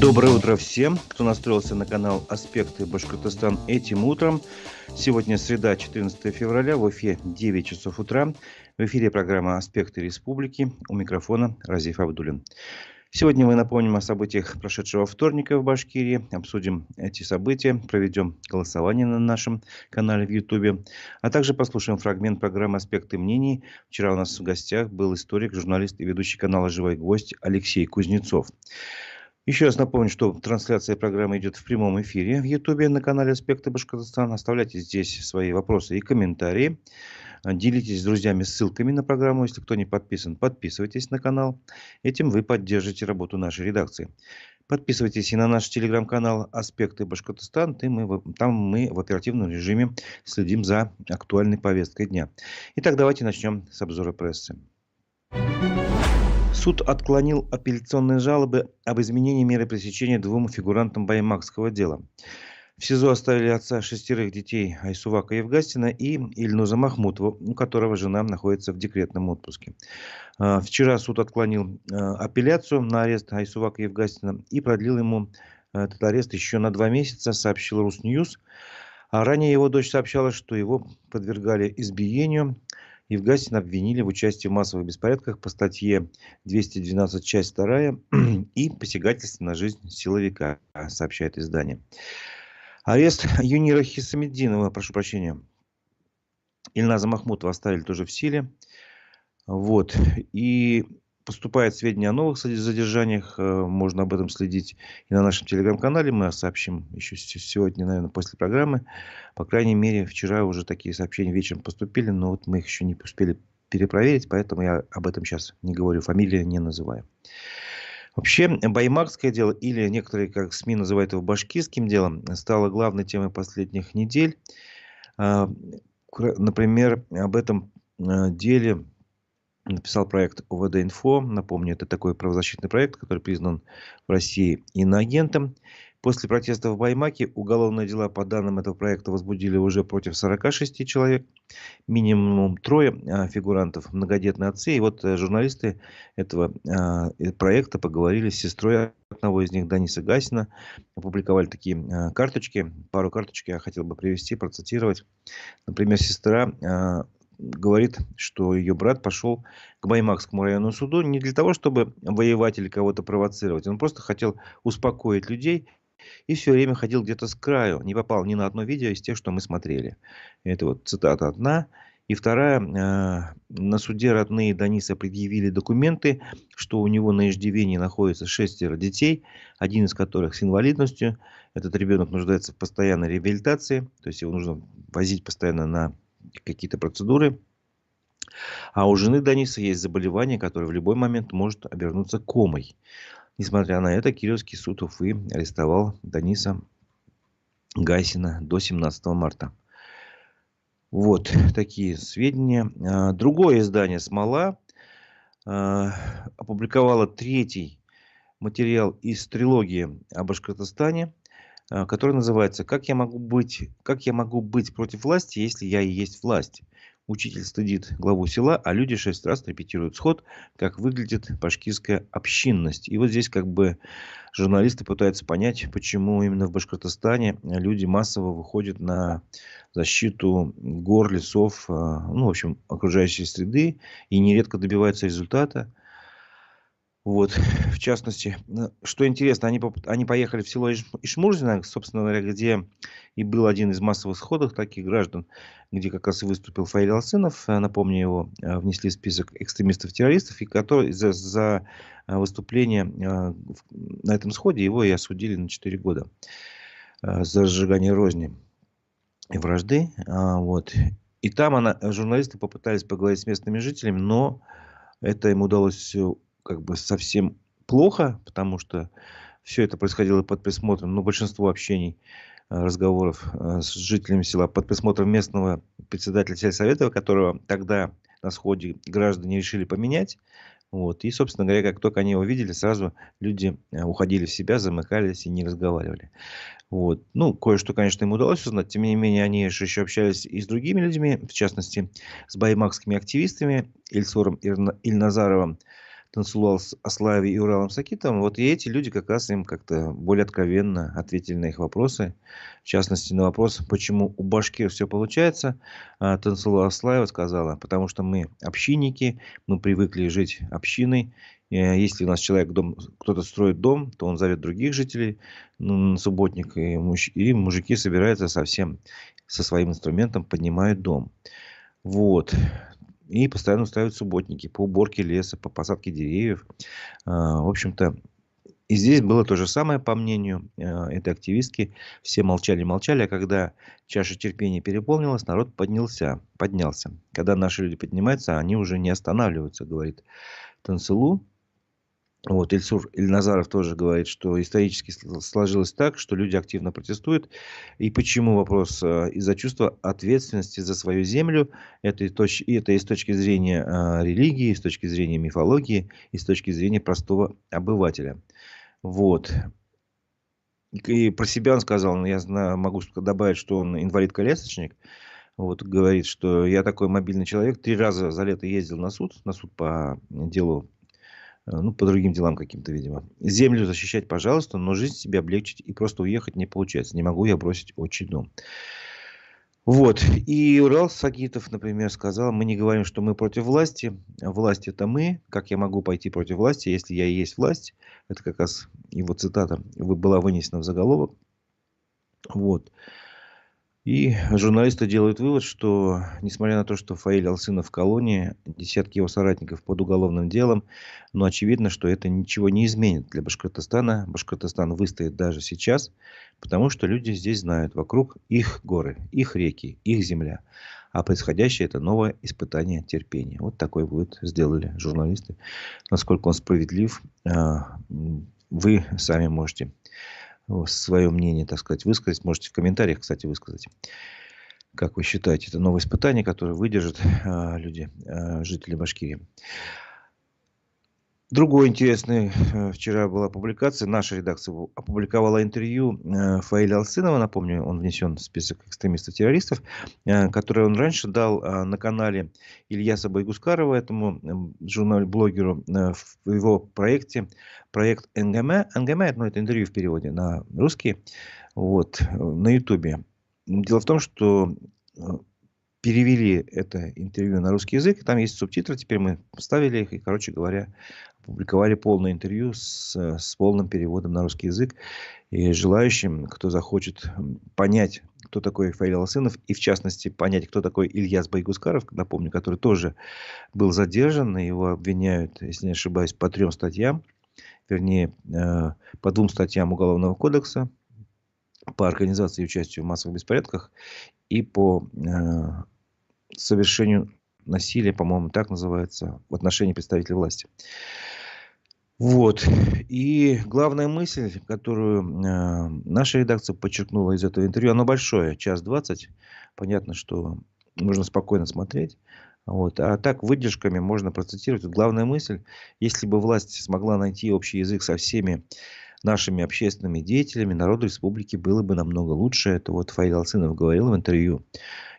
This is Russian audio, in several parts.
Доброе утро всем, кто настроился на канал «Аспекты Башкортостан» этим утром. Сегодня среда, 14 февраля, в Уфе 9 часов утра. В эфире программа «Аспекты Республики». У микрофона Разиф Абдуллин. Сегодня мы напомним о событиях прошедшего вторника в Башкирии, обсудим эти события, проведем голосование на нашем канале в Ютубе, а также послушаем фрагмент программы «Аспекты мнений». Вчера у нас в гостях был историк, журналист и ведущий канала «Живой гвоздь» Алексей Кузнецов. Еще раз напомню, что трансляция программы идет в прямом эфире в Ютубе на канале «Аспекты Башкортостана». Оставляйте здесь свои вопросы и комментарии. Делитесь с друзьями ссылками на программу. Если кто не подписан, подписывайтесь на канал. Этим вы поддержите работу нашей редакции. Подписывайтесь и на наш телеграм-канал «Аспекты Башкортостан». Там мы в оперативном режиме следим за актуальной повесткой дня. Итак, давайте начнем с обзора прессы. Суд отклонил апелляционные жалобы об изменении меры пресечения двум фигурантам баймакского дела. В СИЗО оставили отца 6 детей Айсувака Евгастина и Ильнуза Махмутова, у которого жена находится в декретном отпуске. Вчера суд отклонил апелляцию на арест Айсувака Евгастина и продлил ему этот арест еще на 2 месяца, сообщил Русньюз. А ранее его дочь сообщала, что его подвергали избиению. Евгастина обвинили в участии в массовых беспорядках по статье 212, часть 2 и посягательстве на жизнь силовика, сообщает издание. Арест Юнира Хисамиддинова, Ильназа Махмутова оставили тоже в силе. И поступают сведения о новых задержаниях. Можно об этом следить и на нашем телеграм-канале. Мы сообщим еще сегодня, наверное, после программы. По крайней мере, вчера уже такие сообщения вечером поступили, но вот мы их еще не успели перепроверить, поэтому я об этом сейчас не говорю, фамилии не называю. Вообще, баймакское дело, или некоторые, как СМИ называют его, башкирским делом, стало главной темой последних недель. Например, об этом деле написал проект ОВД-Инфо. Напомню, это такой правозащитный проект, который признан в России иноагентом. После протестов в Баймаке уголовные дела по данным этого проекта возбудили уже против 46 человек. Минимум 3 фигурантов, многодетные отцы. И вот журналисты этого проекта поговорили с сестрой одного из них, Даниса Гасина. Опубликовали такие карточки. Пару карточек я хотел бы привести, процитировать. Например, сестра говорит, что ее брат пошел к Баймакскому районному суду не для того, чтобы воевать или кого-то провоцировать. Он просто хотел успокоить людей и все время ходил где-то с краю. Не попал ни на одно видео из тех, что мы смотрели. Это вот цитата одна. И вторая. На суде родные Даниса предъявили документы, что у него на иждивении находится 6 детей, один из которых с инвалидностью. Этот ребенок нуждается в постоянной реабилитации. То есть его нужно возить постоянно на какие-то процедуры. А у жены Даниса есть заболевание, которое в любой момент может обернуться комой. Несмотря на это, Кировский суд Уфы арестовал Даниса Гасина до 17 марта. Вот такие сведения. Другое издание «Смола» опубликовало 3-й материал из трилогии о Башкортостане, который называется «Как я могу быть против власти, если я и есть власть?» Учитель стыдит главу села, а люди 6 раз репетируют сход, как выглядит башкирская общинность. И вот здесь как бы журналисты пытаются понять, почему именно в Башкортостане люди массово выходят на защиту гор, лесов, в общем, окружающей среды, и нередко добиваются результата. Вот, в частности, что интересно, они поехали в село Ишмурзино, собственно говоря, где и был один из массовых сходов таких граждан, где как раз и выступил Фаиль Алсынов. Напомню, его внесли в список экстремистов-террористов, и который за выступление на этом сходе его и осудили на 4 года за разжигание розни и вражды. И там журналисты попытались поговорить с местными жителями, но это им удалось как бы совсем плохо, потому что все это происходило под присмотром, большинство общений, разговоров с жителями села под присмотром местного председателя сельсовета, которого тогда на сходе граждане решили поменять. И, собственно говоря, как только они его видели, сразу люди уходили в себя, замыкались и не разговаривали. Кое-что, конечно, им удалось узнать. Тем не менее, они же еще общались и с другими людьми, в частности, с баймакскими активистами Ильсором Ильназаровым. Тансулу Аслаевой и Уралом Сакитовым, вот и эти люди как раз им как-то более откровенно ответили на их вопросы. В частности, на вопрос, почему у башкир все получается, Тансулу Аслаева сказала: потому что мы общинники, мы привыкли жить общиной. Если у нас человек кто-то строит дом, то он зовет других жителей на субботник, и мужики собираются со своим инструментом, поднимают дом. Вот. И постоянно устраивают субботники по уборке леса, по посадке деревьев. В общем-то, и здесь было то же самое, по мнению этой активистки. Все молчали. А когда чаша терпения переполнилась, народ поднялся. Когда наши люди поднимаются, они уже не останавливаются, говорит Тансулу. Вот, Ильсур Ильназаров тоже говорит, что исторически сложилось так, что люди активно протестуют. И почему вопрос? Из-за чувства ответственности за свою землю. Это и с точки зрения религии, и с точки зрения мифологии, и с точки зрения простого обывателя. Вот. И про себя он сказал, могу добавить, что он инвалид-колясочник. Вот, говорит, что я такой мобильный человек. 3 раза за лето ездил на суд по делу, ну, по другим делам каким-то, видимо. Землю защищать, пожалуйста, но жизнь себе облегчить и просто уехать не получается. Не могу я бросить отчий дом. Вот. И Урал Сагитов, например, сказал: мы не говорим, что мы против власти. Власть — это мы. Как я могу пойти против власти, если я и есть власть? Это как раз его цитата была вынесена в заголовок. Вот. И журналисты делают вывод, что, несмотря на то, что Фаиль Алсынов в колонии, десятки его соратников под уголовным делом, но очевидно, что это ничего не изменит для Башкортостана. Башкортостан выстоит даже сейчас, потому что люди здесь знают: вокруг их горы, их реки, их земля. А происходящее — это новое испытание терпения. Вот такой вывод сделали журналисты. Насколько он справедлив, вы сами можете свое мнение, так сказать, высказать. Можете в комментариях, кстати, высказать. Как вы считаете, это новое испытание, которое выдержат жители Башкирии? Другой интересный, вчера была публикация. Наша редакция опубликовала интервью Фаиля Алсынова. Напомню, он внесен в список экстремистов-террористов, которое он раньше дал на канале Ильяса Байгускарова, этому журналу-блогеру, в его проекте. Проект НГМ. НГМ — это интервью в переводе на русский. Вот, на Ютубе. Дело в том, что перевели это интервью на русский язык. Там есть субтитры. Теперь мы вставили их и, короче говоря, опубликовали полное интервью с полным переводом на русский язык. И желающим, кто захочет понять, кто такой Фаиль Алсынов, и в частности понять, кто такой Ильяс Байгускаров, напомню, который тоже был задержан. Его обвиняют, если не ошибаюсь, по 3 статьям. Вернее, по 2 статьям Уголовного кодекса. По организации и участию в массовых беспорядках и по совершению насилия, по-моему, так называется, в отношении представителей власти. Вот. И главная мысль, которую наша редакция подчеркнула из этого интервью, оно большое, 1:20. Понятно, что нужно спокойно смотреть. Вот. А так, выдержками можно процитировать. Вот главная мысль: если бы власть смогла найти общий язык со всеми нашими общественными деятелями, народу республики было бы намного лучше. Это вот Фаиль Алсынов говорил в интервью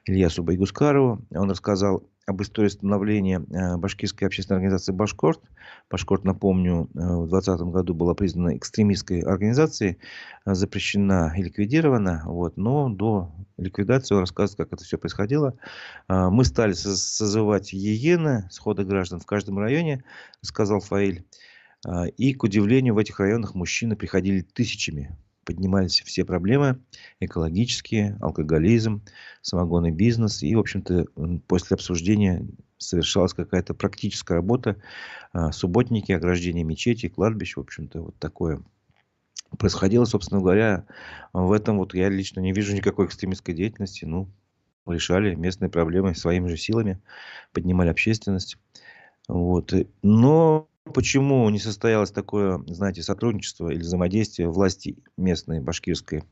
Ильясу Байгускарову. Он рассказал об истории становления башкирской общественной организации «Башкорт». «Башкорт», напомню, в 2020 году была признана экстремистской организацией, запрещена и ликвидирована. Вот. Но до ликвидации он рассказывает, как это все происходило. Мы стали созывать ЕЕНы, сходы граждан, в каждом районе, сказал Фаиль. И, к удивлению, в этих районах мужчины приходили тысячами. Поднимались все проблемы: экологические, алкоголизм, самогонный бизнес. И, в общем-то, после обсуждения совершалась какая-то практическая работа. Субботники, ограждение мечетей, кладбищ. В общем-то, вот такое происходило. Собственно говоря, в этом вот я лично не вижу никакой экстремистской деятельности. Ну, решали местные проблемы своими же силами, поднимали общественность. Вот. Но почему не состоялось такое, знаете, сотрудничество или взаимодействие власти местной, башкирской,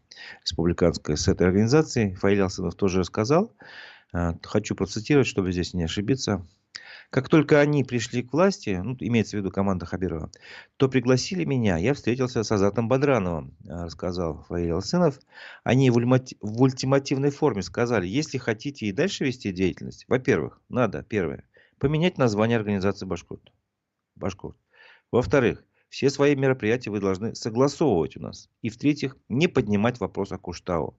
республиканской с этой организацией, Фаиль Алсынов тоже рассказал. Хочу процитировать, чтобы здесь не ошибиться. Как только они пришли к власти, ну, имеется в виду команда Хабирова, то пригласили меня. Я встретился с Азатом Бадрановым, рассказал Фаиль Алсынов. Они в ультимативной форме сказали: если хотите и дальше вести деятельность, во-первых, надо, первое, поменять название организации Башкорт. Во-вторых, все свои мероприятия вы должны согласовывать у нас. И в-третьих, не поднимать вопрос о Куштау.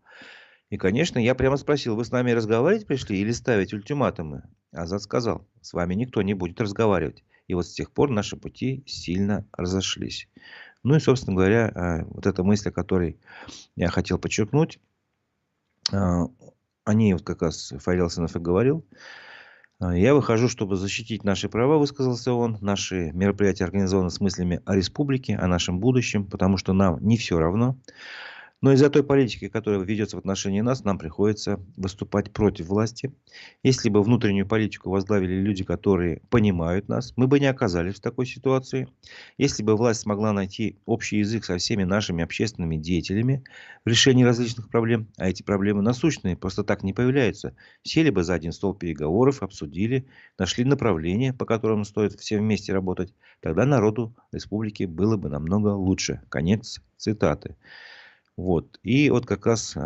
И, конечно, я прямо спросил: вы с нами разговаривать пришли или ставить ультиматумы? Азат сказал: с вами никто не будет разговаривать. И вот с тех пор наши пути сильно разошлись. Ну и, собственно говоря, вот эта мысль, о которой я хотел подчеркнуть, а, о ней вот как раз Фарил Сынов и говорил. Я выхожу, чтобы защитить наши права, высказался он. Наши мероприятия организованы с мыслями о республике, о нашем будущем, потому что нам не все равно. Но из-за той политики, которая ведется в отношении нас, нам приходится выступать против власти. Если бы внутреннюю политику возглавили люди, которые понимают нас, мы бы не оказались в такой ситуации. Если бы власть смогла найти общий язык со всеми нашими общественными деятелями в решении различных проблем, а эти проблемы насущные, просто так не появляются, сели бы за один стол переговоров, обсудили, нашли направление, по которому стоит всем вместе работать, тогда народу республики было бы намного лучше. Конец цитаты. Вот. И вот как раз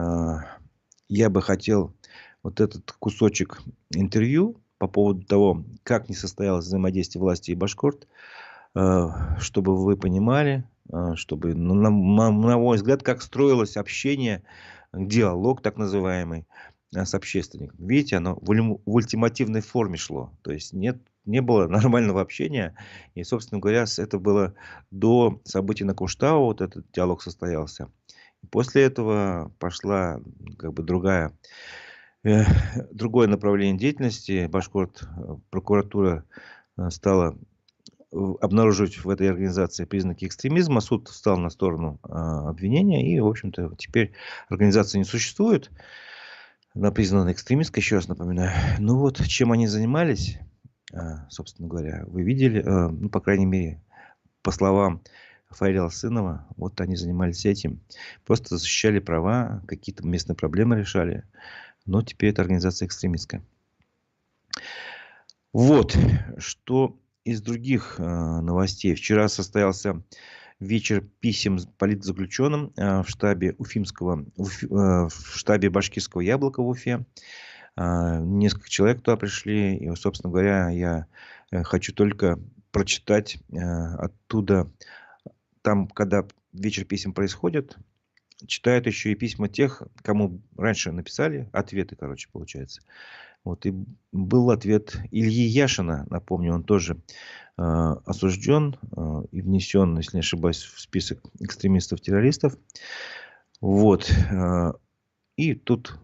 я бы хотел вот этот кусочек интервью по поводу того, как не состоялось взаимодействие власти и Башкорт, чтобы вы понимали, чтобы, на мой взгляд, как строилось общение, диалог так называемый с общественником. Видите, оно в ультимативной форме шло. То есть не было нормального общения. И, собственно говоря, это было до событий на Куштау, вот этот диалог состоялся. После этого пошла как бы э, другое направление деятельности. Прокуратура стала обнаруживать в этой организации признаки экстремизма. Суд встал на сторону обвинения. И, в общем-то, теперь организация не существует. Она признана экстремистской, еще раз напоминаю. Ну вот, чем они занимались, собственно говоря, вы видели, ну, по крайней мере, по словам Фарила Сынова, вот они занимались этим. Просто защищали права, какие-то местные проблемы решали. Но теперь это организация экстремистская. Вот, что из других новостей. Вчера состоялся вечер писем с политзаключенным в штабе в штабе башкирского Яблока в Уфе. Несколько человек туда пришли. И, собственно говоря, я хочу только прочитать оттуда. Там, когда вечер писем происходит, читают еще и письма тех, кому раньше написали, ответы, короче, получается. Вот, и был ответ Ильи Яшина, напомню, он тоже осужден и внесен, если не ошибаюсь, в список экстремистов-террористов. Вот. И тут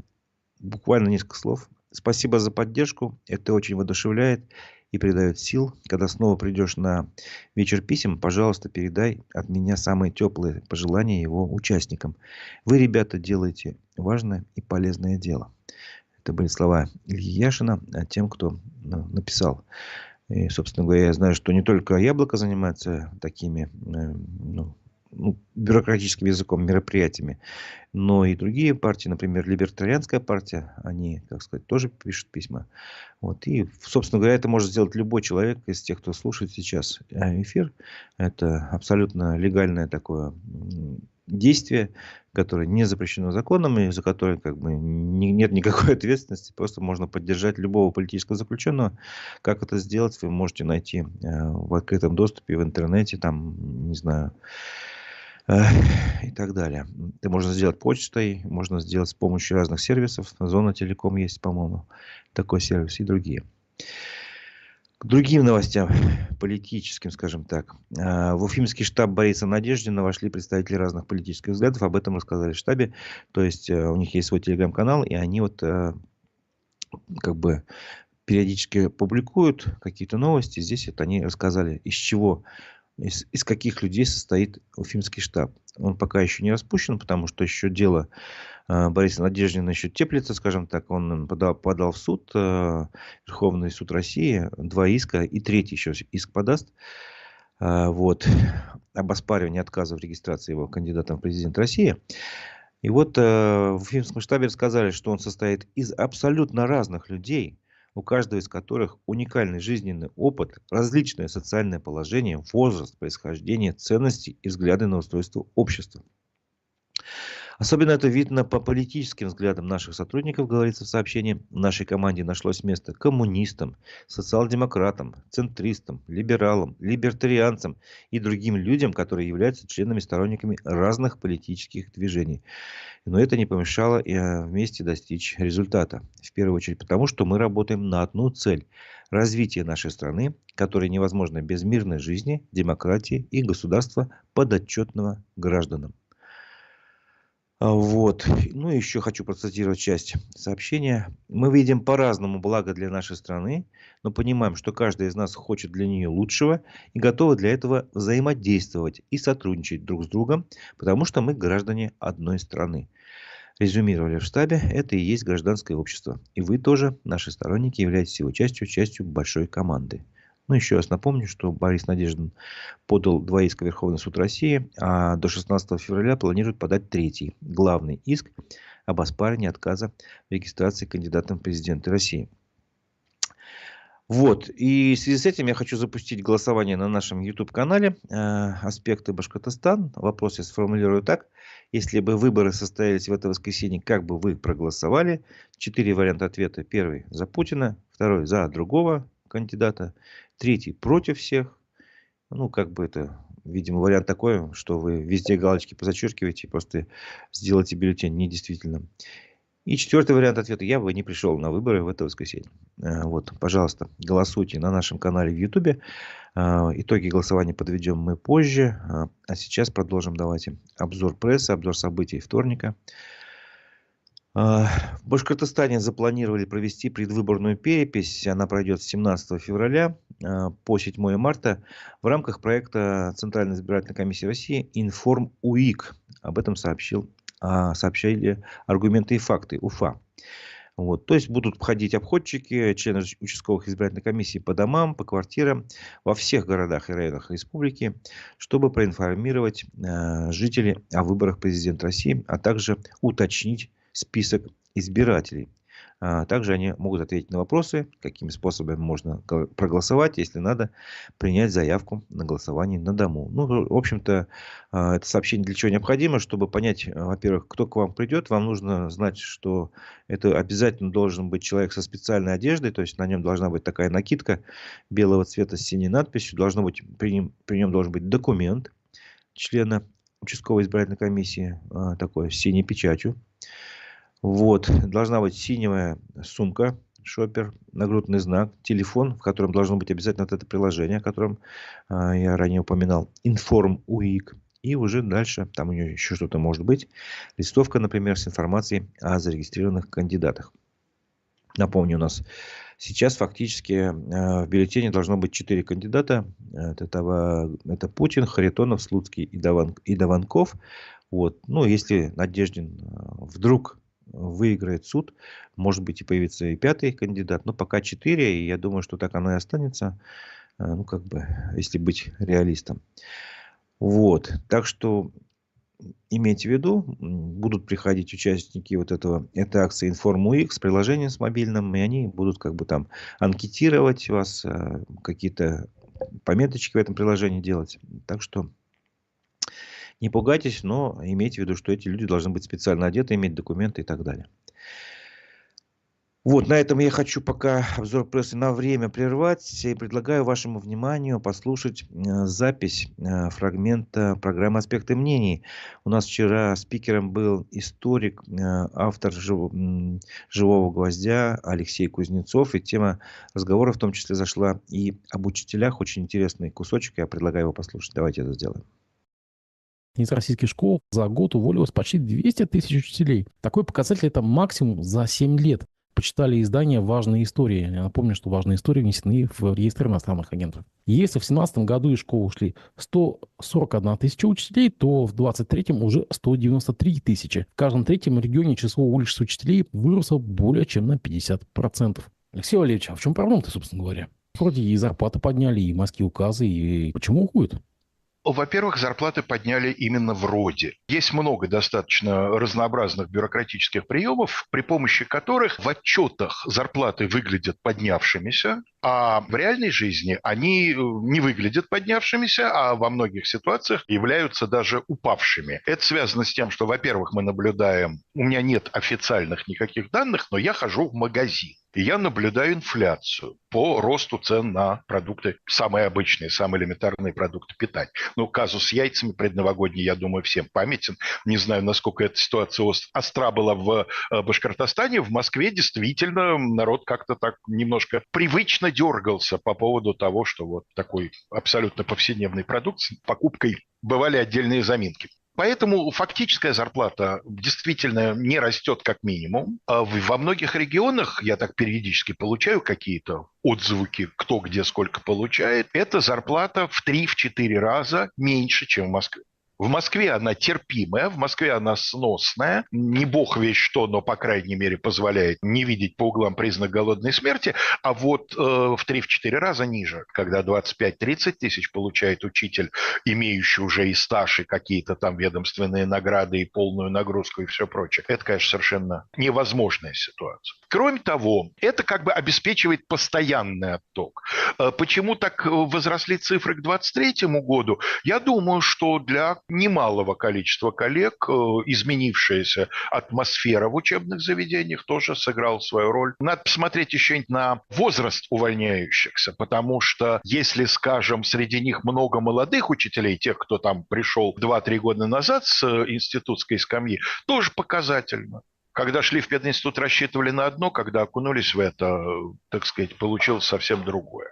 буквально несколько слов. Спасибо за поддержку. Это очень воодушевляет и придает сил. Когда снова придешь на вечер писем, пожалуйста, передай от меня самые теплые пожелания его участникам. Вы, ребята, делаете важное и полезное дело. Это были слова Ильи Яшина тем, кто написал. И, собственно говоря, я знаю, что не только Яблоко занимается такими бюрократическим языком, мероприятиями, но и другие партии, например, Либертарианская партия, они, так сказать, тоже пишут письма. Вот. И, собственно говоря, это может сделать любой человек из тех, кто слушает сейчас эфир. Это абсолютно легальное такое действие, которое не запрещено законом и за которое как бы нет никакой ответственности. Просто можно поддержать любого политического заключенного. Как это сделать, вы можете найти в открытом доступе в интернете, там, не знаю, и так далее. Это можно сделать почтой, можно сделать с помощью разных сервисов. Зона Телеком есть, по-моему, такой сервис и другие. К другим новостям политическим, скажем так. В уфимский штаб Бориса Надеждина вошли представители разных политических взглядов. Об этом рассказали в штабе. То есть у них есть свой телеграм-канал, и они вот как бы периодически публикуют какие-то новости. Здесь вот они рассказали, из каких людей состоит уфимский штаб. Он пока еще не распущен, потому что еще дело Бориса Надеждина еще теплится, скажем так. Он подал в суд, Верховный суд России, 2 иска, и 3-й еще иск подаст. Вот, об оспаривании отказа в регистрации его кандидатом в президент России. И вот в уфимском штабе рассказали, что он состоит из абсолютно разных людей, у каждого из которых уникальный жизненный опыт, различное социальное положение, возраст, происхождение, ценности и взгляды на устройство общества. Особенно это видно по политическим взглядам наших сотрудников, говорится в сообщении. В нашей команде нашлось место коммунистам, социал-демократам, центристам, либералам, либертарианцам и другим людям, которые являются членами-сторонниками разных политических движений. Но это не помешало вместе достичь результата. В первую очередь потому, что мы работаем на одну цель – развитие нашей страны, которое невозможно без мирной жизни, демократии и государства, подотчетного гражданам. Вот. Ну, еще хочу процитировать часть сообщения. Мы видим по-разному благо для нашей страны, но понимаем, что каждый из нас хочет для нее лучшего и готовы для этого взаимодействовать и сотрудничать друг с другом, потому что мы граждане одной страны. Резюмировали в штабе, это и есть гражданское общество. И вы тоже, наши сторонники, являетесь его частью большой команды. Ну, еще раз напомню, что Борис Надеждин подал 2 иска в Верховный суд России, а до 16 февраля планирует подать 3-й, главный иск об оспаривании отказа в регистрации кандидатом в президенты России. Вот, и в связи с этим я хочу запустить голосование на нашем YouTube-канале «Аспекты Башкортостан». Вопрос я сформулирую так. Если бы выборы состоялись в это воскресенье, как бы вы проголосовали? 4 варианта ответа. Первый за Путина, второй за другого кандидата, третий против всех. Ну, как бы это, видимо, вариант такой, что вы везде галочки позачеркиваете, просто сделаете бюллетень недействительным. И 4-й вариант ответа. Я бы не пришел на выборы в это воскресенье. Вот, пожалуйста, голосуйте на нашем канале в YouTube. Итоги голосования подведем мы позже. А сейчас продолжим. Давайте обзор прессы, обзор событий вторника. В Башкортостане запланировали провести предвыборную перепись. Она пройдет с 17 февраля по 7 марта в рамках проекта Центральной избирательной комиссии России «Информ УИК». Об этом сообщали «Аргументы и факты» УФА. Вот. То есть будут ходить обходчики, члены участковых избирательных комиссий по домам, по квартирам во всех городах и районах республики, чтобы проинформировать жителей о выборах президента России, а также уточнить список избирателей. Также они могут ответить на вопросы, какими способами можно проголосовать, если надо принять заявку на голосование на дому. Ну, в общем-то, это сообщение для чего необходимо, чтобы понять, во-первых, кто к вам придет. Вам нужно знать, что это обязательно должен быть человек со специальной одеждой, то есть на нем должна быть такая накидка белого цвета с синей надписью. При нем должен быть документ члена участковой избирательной комиссии, такой с синей печатью. Вот. Должна быть синяя сумка, шопер, нагрудный знак, телефон, в котором должно быть обязательно вот это приложение, о котором я ранее упоминал, «Информ УИК». И уже дальше, там у нее еще что-то может быть. Листовка, например, с информацией о зарегистрированных кандидатах. Напомню, у нас сейчас фактически в бюллетене должно быть 4 кандидата. Это Путин, Харитонов, Слуцкий и Даванков. Вот. Ну, если Надеждин вдруг выиграет суд, может быть и появится и 5-й кандидат, но пока 4, и я думаю, что так оно и останется, ну, как бы, если быть реалистом. Вот, так что имейте в виду, будут приходить участники этой акции «Информ УИК» с приложением с мобильным, и они будут как бы там анкетировать вас, какие-то пометочки в этом приложении делать. Так что не пугайтесь, но имейте в виду, что эти люди должны быть специально одеты, иметь документы и так далее. Вот, на этом я хочу пока обзор прессы на время прервать. И предлагаю вашему вниманию послушать запись фрагмента программы «Аспекты мнений». У нас вчера спикером был историк, автор «Живого гвоздя» Алексей Кузнецов. И тема разговора в том числе зашла и об учителях. Очень интересный кусочек, я предлагаю его послушать. Давайте это сделаем. Из российских школ за год уволилось почти 200 тысяч учителей. Такой показатель – это максимум за 7 лет. Почитали издание «Важные истории». Я напомню, что «Важные истории» внесены в реестр иностранных агентов. Если в 2017 году из школы ушли 141 тысяча учителей, то в 2023 уже 193 тысячи. В каждом третьем регионе число уволившихся учителей выросло более чем на 50%. Алексей Валерьевич, а в чем проблема-то, собственно говоря? Вроде и зарплаты подняли, и морские указы, и почему уходят? Во-первых, зарплаты подняли именно вроде. Есть много достаточно разнообразных бюрократических приемов, при помощи которых в отчетах зарплаты выглядят поднявшимися, А в реальной жизни они не выглядят поднявшимися, а во многих ситуациях являются даже упавшими. Это связано с тем, что, во-первых, мы наблюдаем, у меня нет официальных никаких данных, но я хожу в магазин. И я наблюдаю инфляцию по росту цен на продукты, самые обычные, самые элементарные продукты питания. Ну, казус с яйцами предновогодний, я думаю, всем памятен. Не знаю, насколько эта ситуация остра была в Башкортостане. В Москве действительно народ как-то так немножко привычно дергался по поводу того, что вот такой абсолютно повседневный продукт с покупкой бывали отдельные заминки. Поэтому фактическая зарплата действительно не растет как минимум. А во многих регионах, я так периодически получаю какие-то отзвуки, кто где сколько получает, эта зарплата в 3-4 раза меньше, чем в Москве. В Москве она терпимая, в Москве она сносная. Не бог весть что, но, по крайней мере, позволяет не видеть по углам признак голодной смерти. А вот в 3-4 раза ниже, когда 25-30 тысяч получает учитель, имеющий уже и стаж, и какие-то там ведомственные награды, и полную нагрузку, и все прочее. Это, конечно, совершенно невозможная ситуация. Кроме того, это как бы обеспечивает постоянный отток. Почему так возросли цифры к 2023 году? Я думаю, что для немалого количества коллег изменившаяся атмосфера в учебных заведениях тоже сыграла свою роль. Надо посмотреть еще на возраст увольняющихся, потому что если, скажем, среди них много молодых учителей, тех, кто там пришел 2-3 года назад с институтской скамьи, тоже показательно. Когда шли в пединститут, рассчитывали на одно, когда окунулись в это, так сказать, получилось совсем другое.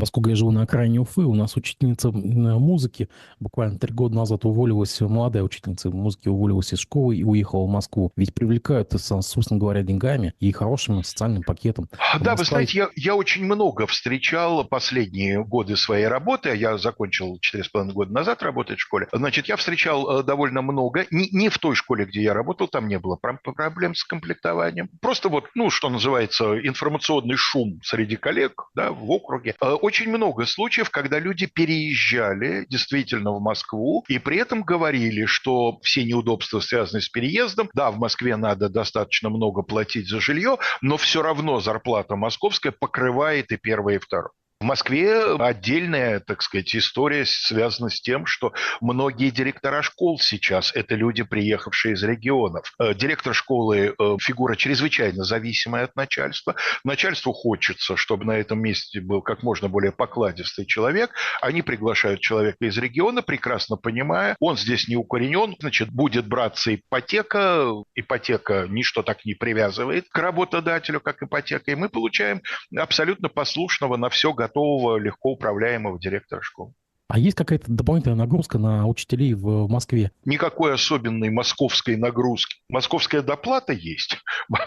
Поскольку я живу на окраине Уфы, у нас учительница музыки буквально 3 года назад уволилась, молодая учительница музыки уволилась из школы и уехала в Москву. Ведь привлекают, собственно говоря, деньгами и хорошим социальным пакетом. Да, вы знаете, я очень много встречал последние годы своей работы. Я закончил 4,5 года назад работать в школе. Значит, я встречал довольно много. Не в той школе, где я работал, там не было проблем с комплектованием. Просто вот, что называется, информационный шум среди коллег, да, в округе. Очень много случаев, когда люди переезжали действительно в Москву и при этом говорили, что все неудобства связаны с переездом. Да, в Москве надо достаточно много платить за жилье, но все равно зарплата московская покрывает и первое, и второе. В Москве отдельная, так сказать, история связана с тем, что многие директора школ сейчас – это люди, приехавшие из регионов. Директор школы – фигура чрезвычайно зависимая от начальства. Начальству хочется, чтобы на этом месте был как можно более покладистый человек. Они приглашают человека из региона, прекрасно понимая, он здесь не укоренен, значит, будет браться ипотека. Ипотека ничто так не привязывает к работодателю, как ипотека. И мы получаем абсолютно послушного на все готового, легко управляемого директора школы. А есть какая-то дополнительная нагрузка на учителей в Москве? Никакой особенной московской нагрузки. Московская доплата есть,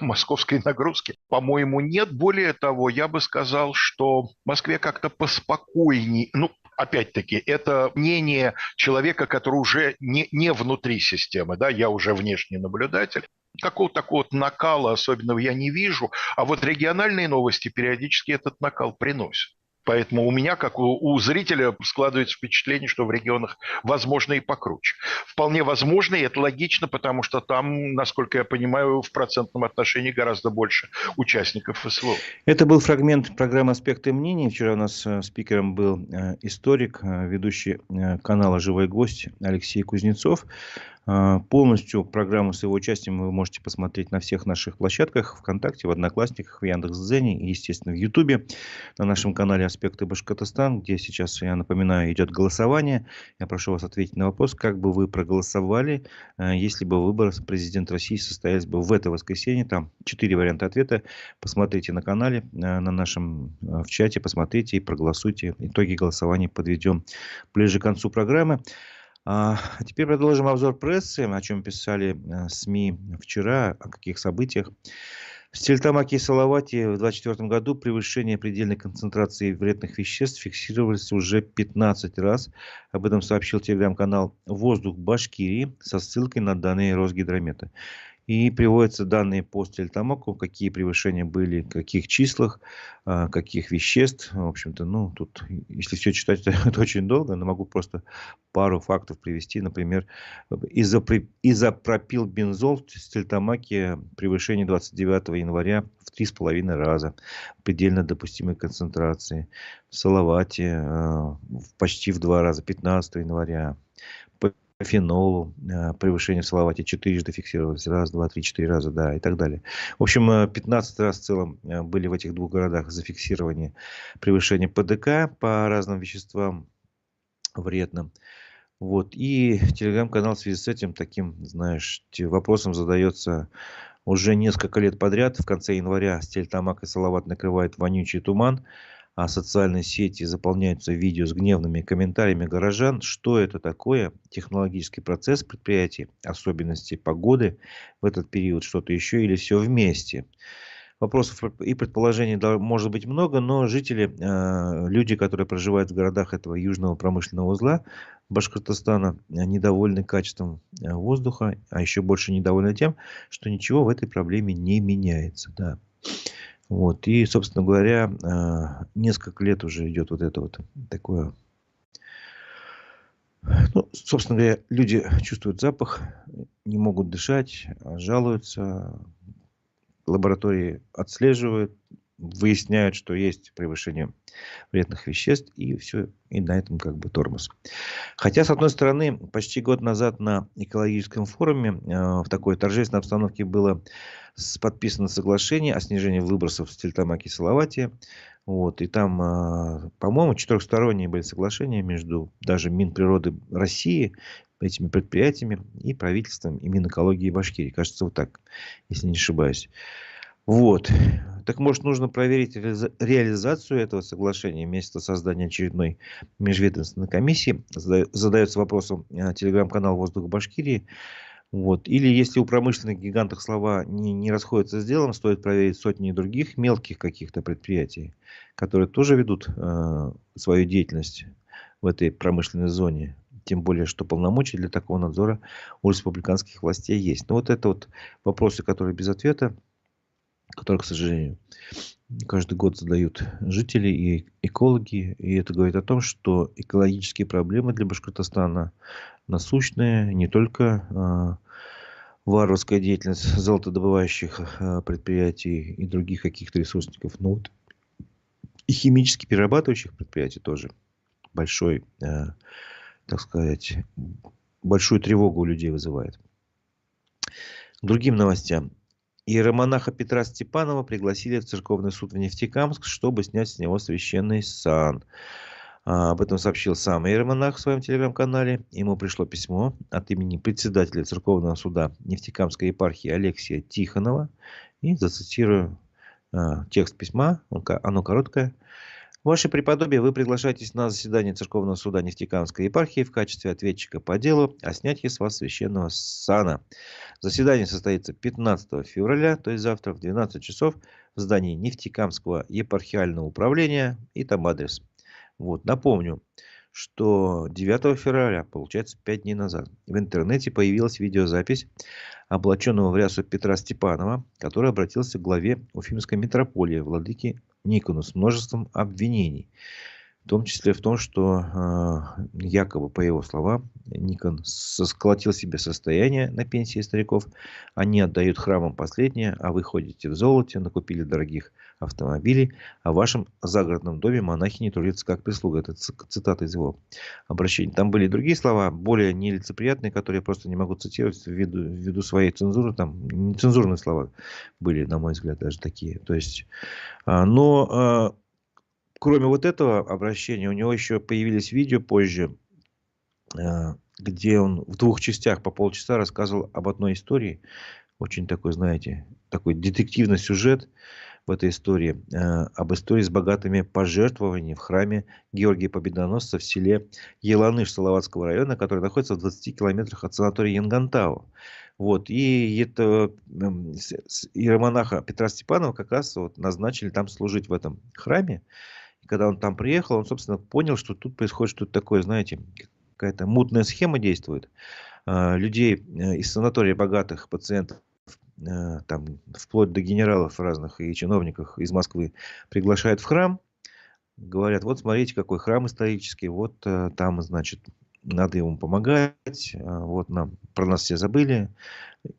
московской нагрузки, по-моему, нет. Более того, я бы сказал, что в Москве как-то поспокойней. Опять-таки, это мнение человека, который уже не внутри системы, да, я уже внешний наблюдатель. Какого-то такого накала особенного я не вижу, а вот региональные новости периодически этот накал приносят. Поэтому у меня, как у зрителя, складывается впечатление, что в регионах возможно и покруче. Вполне возможно, и это логично, потому что там, насколько я понимаю, в процентном отношении гораздо больше участников СВО. Это был фрагмент программы «Аспекты мнений». Вчера у нас спикером был историк, ведущий канала «Живой гость» Алексей Кузнецов. Полностью программу с его участием вы можете посмотреть на всех наших площадках: ВКонтакте, в Одноклассниках, в Яндекс.Дзене и, естественно, в Ютубе, на нашем канале «Аспекты Башкортостан», где сейчас, я напоминаю, идет голосование. Я прошу вас ответить на вопрос, как бы вы проголосовали, если бы выборы президента России состоялись бы в это воскресенье. Там 4 варианта ответа. Посмотрите на канале, на нашем в чате, посмотрите и проголосуйте. Итоги голосования подведем ближе к концу программы. А теперь продолжим обзор прессы, о чем писали СМИ вчера, о каких событиях. В Стерлитамаке и Салавате в 2024 году превышение предельной концентрации вредных веществ фиксировалось уже 15 раз. Об этом сообщил телеграм-канал «Воздух Башкирии» со ссылкой на данные Росгидромета. И приводятся данные по Стерлитамаку, какие превышения были, в каких числах, каких веществ. В общем-то, ну, тут, если все читать, это очень долго, но могу просто пару фактов привести. Например, изопропилбензол в Стерлитамаке превышение 29 января в 3,5 раза предельно допустимой концентрации. В Салавате почти в 2 раза, 15 января. По фенолу превышение в Салавате 4 фиксировалось. Раз, два, три, 4 раза, да, и так далее. В общем, 15 раз в целом были в этих 2 городах зафиксированы превышения ПДК по разным веществам вредным. Вот. И телеграм-канал в связи с этим таким, знаешь, вопросом задается уже несколько лет подряд. В конце января Стерлитамак и Салават накрывает вонючий туман, а социальные сети заполняются видео с гневными комментариями горожан. Что это такое? Технологический процесс предприятий, особенности погоды в этот период, что-то еще или все вместе? Вопросов и предположений может быть много, но жители, люди, которые проживают в городах этого южного промышленного узла Башкортостана, недовольны качеством воздуха, а еще больше недовольны тем, что ничего в этой проблеме не меняется. Да. Вот. И, собственно говоря, несколько лет уже идет вот это вот такое. Ну, собственно говоря, люди чувствуют запах, не могут дышать, жалуются. Лаборатории отслеживают, выясняют, что есть превышение вредных веществ, и все, и на этом как бы тормоз. Хотя, с одной стороны, почти год назад на экологическом форуме в такой торжественной обстановке было подписано соглашение о снижении выбросов в Стерлитамаке и Салавате. Вот, и там, по-моему, 4-сторонние были соглашения между даже Минприроды России, этими предприятиями, и правительством, и Минэкологии Башкирии. Кажется, вот так, если не ошибаюсь. Вот. Так может нужно проверить реализацию этого соглашения вместо создания очередной межведомственной комиссии? Задается вопросом телеграм-канал «Воздух Башкирии». Вот. Или если у промышленных гигантов слова не расходятся с делом, стоит проверить сотни других мелких каких-то предприятий, которые тоже ведут свою деятельность в этой промышленной зоне. Тем более, что полномочия для такого надзора у республиканских властей есть. Но вот это вот вопросы, которые без ответа, которые, к сожалению, каждый год задают жители и экологи. И это говорит о том, что экологические проблемы для Башкортостана насущные. Не только варварская деятельность золотодобывающих предприятий и других каких-то ресурсников, но вот и химически перерабатывающих предприятий тоже большой, так сказать, большую тревогу у людей вызывает. К другим новостям. Иеромонаха Петра Степанова пригласили в церковный суд в Нефтекамск, чтобы снять с него священный сан. Об этом сообщил сам иеромонах в своем телеграм-канале. Ему пришло письмо от имени председателя церковного суда Нефтекамской епархии Алексия Тихонова. И зацитирую текст письма, оно короткое. Ваше преподобие, вы приглашаетесь на заседание Церковного суда Нефтекамской епархии в качестве ответчика по делу о снятии с вас священного сана. Заседание состоится 15 февраля, то есть завтра в 12 часов в здании Нефтекамского епархиального управления, и там адрес. Вот, напомню, что 9 февраля, получается 5 дней назад, в интернете появилась видеозапись облаченного в рясу Петра Степанова, который обратился к главе Уфимской митрополии, владыке Никону, с множеством обвинений. В том числе в том, что якобы, по его словам, Никон сколотил себе состояние на пенсии стариков. Они отдают храмам последнее, а вы ходите в золоте, накупили дорогих автомобилей, а в вашем загородном доме монахи не трудятся как прислуга. Это цитата из его обращения. Там были и другие слова, более нелицеприятные, которые я просто не могу цитировать ввиду своей цензуры. Там нецензурные слова были, на мой взгляд, даже такие. То есть, кроме вот этого обращения, у него еще появились видео позже, где он в 2 частях по полчаса рассказывал об одной истории. Очень такой, знаете, такой детективный сюжет в этой истории. Об истории с богатыми пожертвованиями в храме Георгия Победоносца в селе Еланыш Салаватского района, который находится в 20 километрах от санатория Янгантау. Вот. И это иеромонаха Петра Степанова как раз вот назначили там служить в этом храме. Когда он там приехал, он, собственно, понял, что тут происходит что-то такое, знаете, какая-то мутная схема действует. Людей из санатория богатых пациентов там вплоть до генералов разных и чиновников из Москвы приглашают в храм, говорят, вот смотрите, какой храм исторический, вот там, значит, надо ему помогать, вот нам про нас все забыли.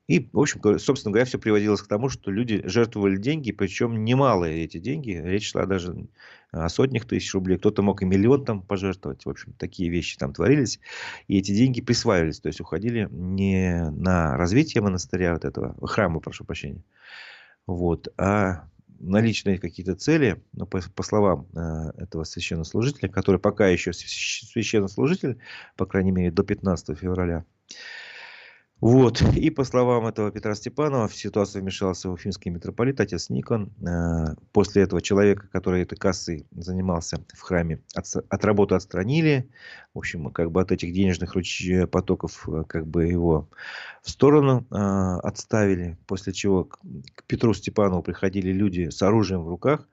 И, в общем, собственно говоря, все приводилось к тому, что люди жертвовали деньги, причем немалые эти деньги. Речь шла даже о сотнях тысяч рублей. Кто-то мог и миллион там пожертвовать. В общем, такие вещи там творились. И эти деньги присваивались. То есть уходили не на развитие монастыря вот этого, храма, прошу прощения, вот, а на личные какие-то цели, ну, по словам этого священнослужителя, который пока еще священнослужитель, по крайней мере, до 15 февраля. Вот. И по словам этого Петра Степанова, в ситуацию вмешался уфимский митрополит, отец Никон. После этого человека, который этой кассой занимался в храме, от работы отстранили. В общем, как бы от этих денежных потоков как бы его в сторону отставили. После чего к Петру Степанову приходили люди с оружием в руках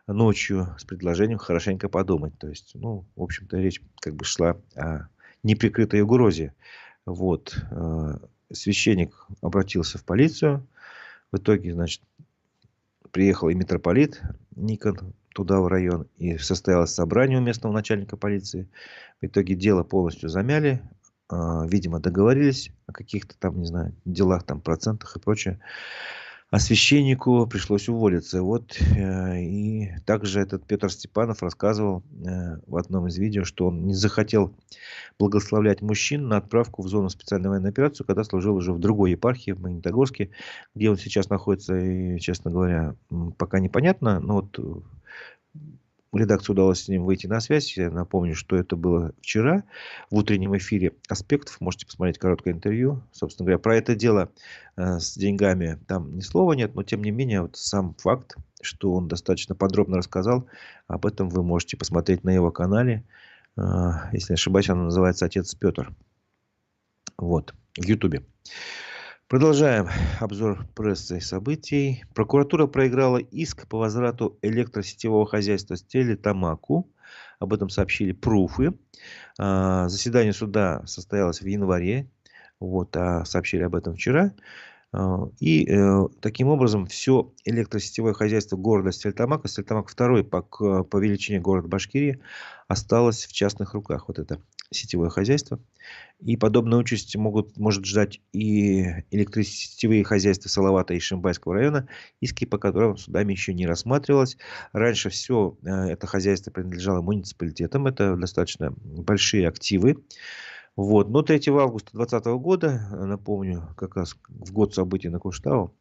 ночью с предложением хорошенько подумать. То есть, ну, в общем-то, речь как бы шла о неприкрытой угрозе. Вот. Священник обратился в полицию. В итоге, значит, приехал и митрополит Никон туда, в район, и состоялось собрание у местного начальника полиции. В итоге дело полностью замяли. Видимо, договорились о каких-то там, не знаю, делах, там, процентах и прочее. А священнику пришлось уволиться. Вот. И также этот Петр Степанов рассказывал в одном из видео, что он не захотел благословлять мужчин на отправку в зону специальной военной операции, когда служил уже в другой епархии, в Магнитогорске, где он сейчас находится, и, честно говоря, пока непонятно. Но вот редакции удалось с ним выйти на связь. Я напомню, что это было вчера в утреннем эфире «Аспектов». Можете посмотреть короткое интервью. Собственно говоря, про это дело с деньгами там ни слова нет, но тем не менее вот сам факт, что он достаточно подробно рассказал, об этом вы можете посмотреть на его канале. Если не ошибаюсь, он называется «Отец Петр». Вот, в Ютубе. Продолжаем обзор прессы и событий. Прокуратура проиграла иск по возврату электросетевого хозяйства с Телетамаку. Об этом сообщили Пруфы. Заседание суда состоялось в январе. Вот, сообщили об этом вчера. И таким образом все электросетевое хозяйство города Стерлитамака, Стерлитамак второй по величине город Башкирии, осталось в частных руках. Вот это сетевое хозяйство. И подобную участь может ждать и электросетевые хозяйства Салавата и Шимбайского района, иски по которым судами еще не рассматривалось. Раньше все это хозяйство принадлежало муниципалитетам. Это достаточно большие активы. Вот. Но 3 августа 2020 года, напомню, как раз в год событий на Куштау,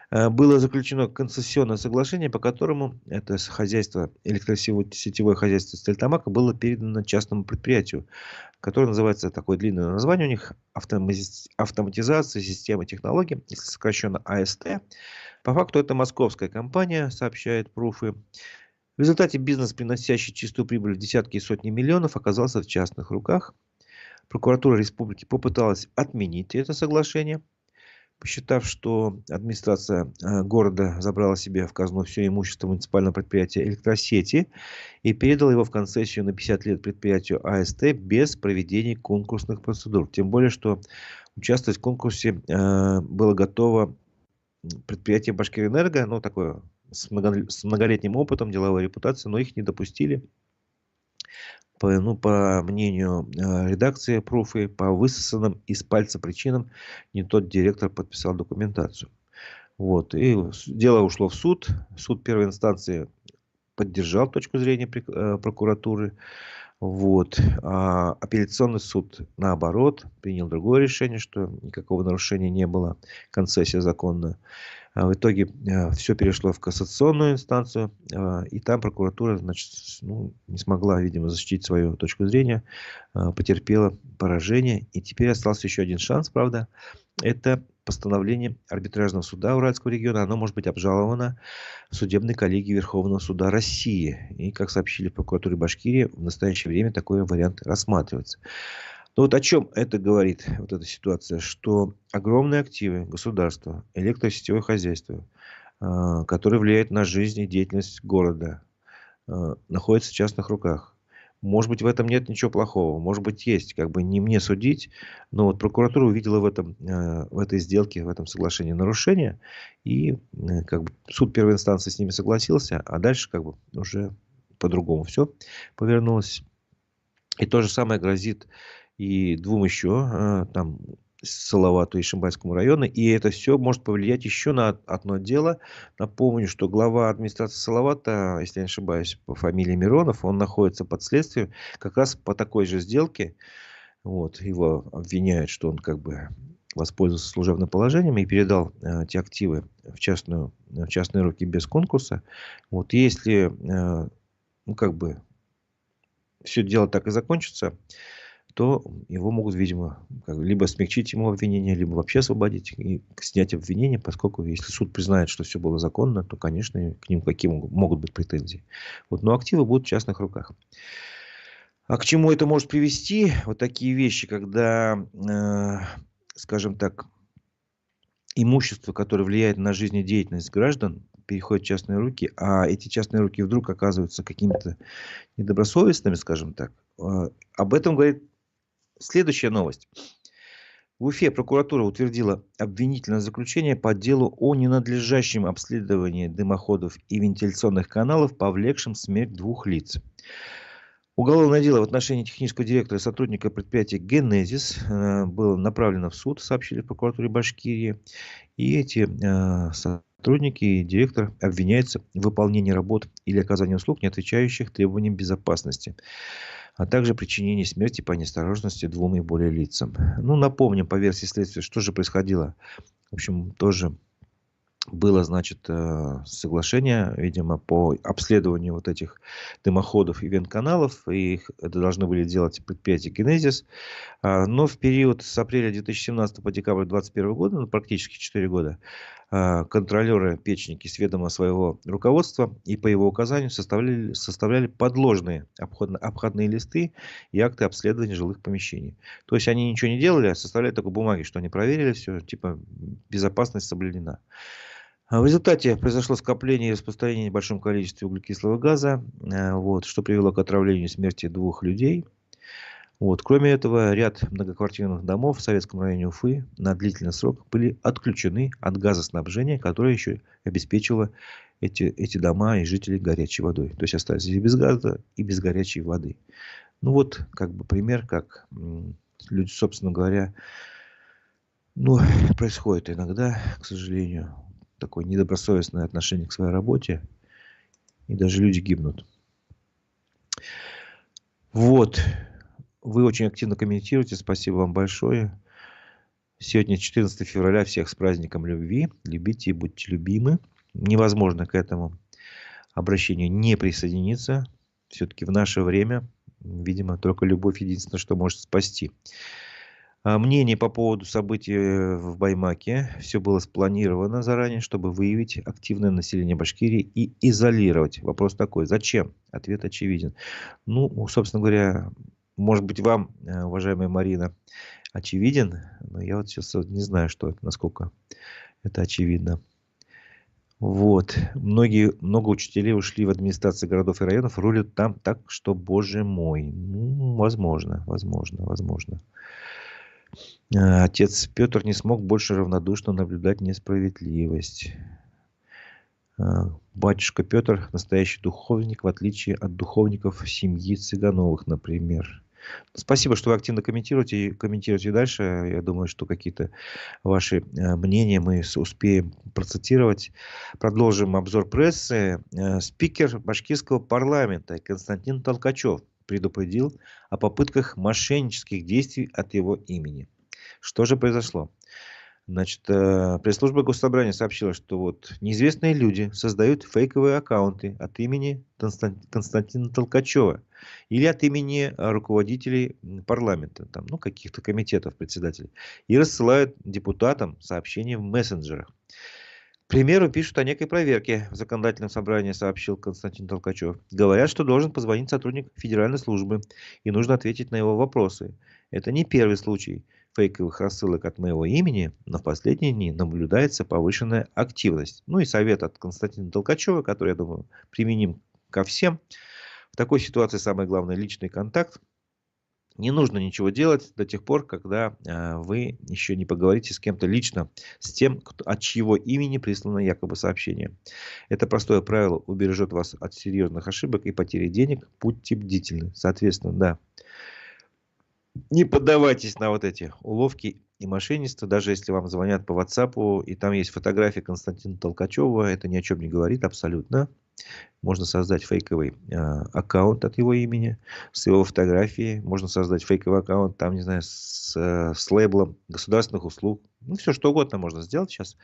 было заключено концессионное соглашение, по которому это хозяйство, электросетевое хозяйство Стерлитамака было передано частному предприятию, которое называется, такое длинное название у них, автоматизация системы технологий, если сокращенно АСТ. По факту это московская компания, сообщает Пруфы. В результате бизнес, приносящий чистую прибыль в десятки и сотни миллионов, оказался в частных руках. Прокуратура республики попыталась отменить это соглашение, посчитав, что администрация города забрала себе в казну все имущество муниципального предприятия электросети и передала его в концессию на 50 лет предприятию АСТ без проведения конкурсных процедур. Тем более, что участвовать в конкурсе было готово предприятие Башкирэнерго, ну, такое с многолетним опытом, деловой репутацией, но их не допустили. По мнению редакции Пруфы, по высосанным из пальца причинам не тот директор подписал документацию. Вот. И дело ушло в суд. Суд первой инстанции поддержал точку зрения прокуратуры. Вот. А апелляционный суд, наоборот, принял другое решение, что никакого нарушения не было, концессия законная. В итоге все перешло в кассационную инстанцию, и там прокуратура, значит, не смогла, видимо, защитить свою точку зрения, потерпела поражение. И теперь остался еще один шанс, правда. Это постановление арбитражного суда Уральского региона. Оно может быть обжаловано в судебной коллегии Верховного суда России. И, как сообщили в прокуратуре Башкирии, в настоящее время такой вариант рассматривается. Но вот о чем это говорит, вот эта ситуация, что огромные активы государства, электросетевое хозяйство, которое влияет на жизнь и деятельность города, находятся в частных руках. Может быть, в этом нет ничего плохого, может быть, есть, как бы не мне судить, но вот прокуратура увидела в этой сделке, в этом соглашении нарушение, и как бы суд первой инстанции с ними согласился, а дальше как бы уже по-другому все повернулось. И то же самое грозит и двум еще, там, Салавату и Шимбайскому району. И это все может повлиять еще на одно дело. Напомню, что глава администрации Салавата, если я не ошибаюсь, по фамилии Миронов, он находится под следствием как раз по такой же сделке. Вот, его обвиняют, что он как бы воспользовался служебным положением и передал эти активы в частные руки без конкурса. Вот, если ну, как бы все дело так и закончится, то его могут, видимо, либо смягчить ему обвинение, либо вообще освободить и снять обвинение, поскольку если суд признает, что все было законно, то, конечно, к ним какие могут быть претензии. Вот, но активы будут в частных руках. А к чему это может привести? Вот такие вещи, когда, скажем так, имущество, которое влияет на жизнедеятельность граждан, переходит в частные руки, а эти частные руки вдруг оказываются какими-то недобросовестными, скажем так. Об этом говорит следующая новость. В Уфе прокуратура утвердила обвинительное заключение по делу о ненадлежащем обследовании дымоходов и вентиляционных каналов, повлекшем смерть двух лиц. Уголовное дело в отношении технического директора и сотрудника предприятия «Генезис» было направлено в суд, сообщили в прокуратуре Башкирии. И эти сотрудники и директор обвиняются в выполнении работ или оказании услуг, не отвечающих требованиям безопасности, а также причинении смерти по неосторожности двум и более лицам. Ну, напомним, по версии следствия, что же происходило. В общем, тоже было, значит, соглашение, видимо, по обследованию вот этих дымоходов и вентканалов. И это должны были делать предприятия «Генезис». Но в период с апреля 2017 по декабрь 2021 года, ну, практически 4 года, контролеры-печники с ведома своего руководства и по его указанию составляли подложные обходные листы и акты обследования жилых помещений. То есть они ничего не делали, а составляли только бумаги, что они проверили все, типа безопасность соблюдена. В результате произошло скопление и распространение в большом количестве углекислого газа, вот, что привело к отравлению и смерти двух людей. Вот. Кроме этого, ряд многоквартирных домов в Советском районе Уфы на длительный срок были отключены от газоснабжения, которое еще обеспечивало эти дома и жителей горячей водой. То есть остались и без газа, и без горячей воды. Ну вот, как бы пример, как люди, собственно говоря, ну, происходит иногда, к сожалению, такое недобросовестное отношение к своей работе, и даже люди гибнут. Вот. Вы очень активно комментируете. Спасибо вам большое. Сегодня 14 февраля. Всех с праздником любви. Любите и будьте любимы. Невозможно к этому обращению не присоединиться. Все-таки в наше время, видимо, только любовь единственное, что может спасти. Мнение по поводу событий в Баймаке. Все было спланировано заранее, чтобы выявить активное население Башкирии и изолировать. Вопрос такой. Зачем? Ответ очевиден. Ну, собственно говоря, может быть, вам, уважаемая Марина, очевиден, но я вот сейчас не знаю, насколько это очевидно. Вот. Много учителей ушли в администрации городов и районов, рулят там так, что, боже мой. Ну, возможно. Отец Петр не смог больше равнодушно наблюдать несправедливость. Батюшка Петр настоящий духовник, в отличие от духовников семьи Цыгановых, например. Спасибо, что вы активно комментируете. Комментируйте дальше. Я думаю, что какие-то ваши мнения мы успеем процитировать. Продолжим обзор прессы. Спикер башкирского парламента Константин Толкачев предупредил о попытках мошеннических действий от его имени. Что же произошло? Значит, пресс-служба Госсобрания сообщила, что вот неизвестные люди создают фейковые аккаунты от имени Константина Толкачева или от имени руководителей парламента, там, ну, каких-то комитетов, председателей, и рассылают депутатам сообщения в мессенджерах. К примеру, пишут о некой проверке в законодательном собрании, сообщил Константин Толкачев. Говорят, что должен позвонить сотрудник федеральной службы и нужно ответить на его вопросы. Это не первый случай фейковых рассылок от моего имени, но в последние дни наблюдается повышенная активность. Ну и совет от Константина Толкачева, который, я думаю, применим ко всем. В такой ситуации самое главное личный контакт. Не нужно ничего делать до тех пор, когда вы еще не поговорите с кем-то лично, с тем, от чьего имени прислано якобы сообщение. Это простое правило убережет вас от серьезных ошибок и потери денег. Будьте бдительны. Соответственно, да. Не поддавайтесь на вот эти уловки и мошенничество, даже если вам звонят по WhatsApp, и там есть фотография Константина Толкачева, это ни о чем не говорит абсолютно. Можно создать фейковый аккаунт от его имени, с его фотографией. Можно создать фейковый аккаунт, там, не знаю, с лейблом государственных услуг. Ну, все что угодно можно сделать сейчас.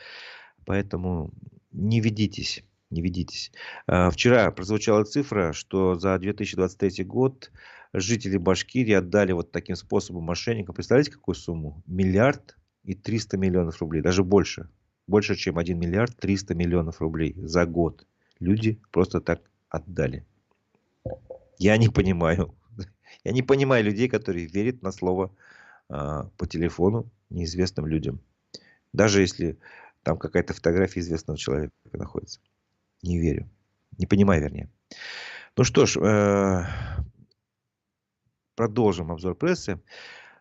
Поэтому не ведитесь. Не ведитесь. Вчера прозвучала цифра, что за 2023 год жители Башкирии отдали вот таким способом мошенникам. Представляете, какую сумму? 1 300 000 000 рублей. Даже больше. Больше, чем 1 300 000 000 рублей за год. Люди просто так отдали. Я не понимаю. Я не понимаю людей, которые верят на слово по телефону неизвестным людям. Даже если там какая-то фотография известного человека находится. Не верю. Не понимаю, вернее. Ну что ж, продолжим обзор прессы.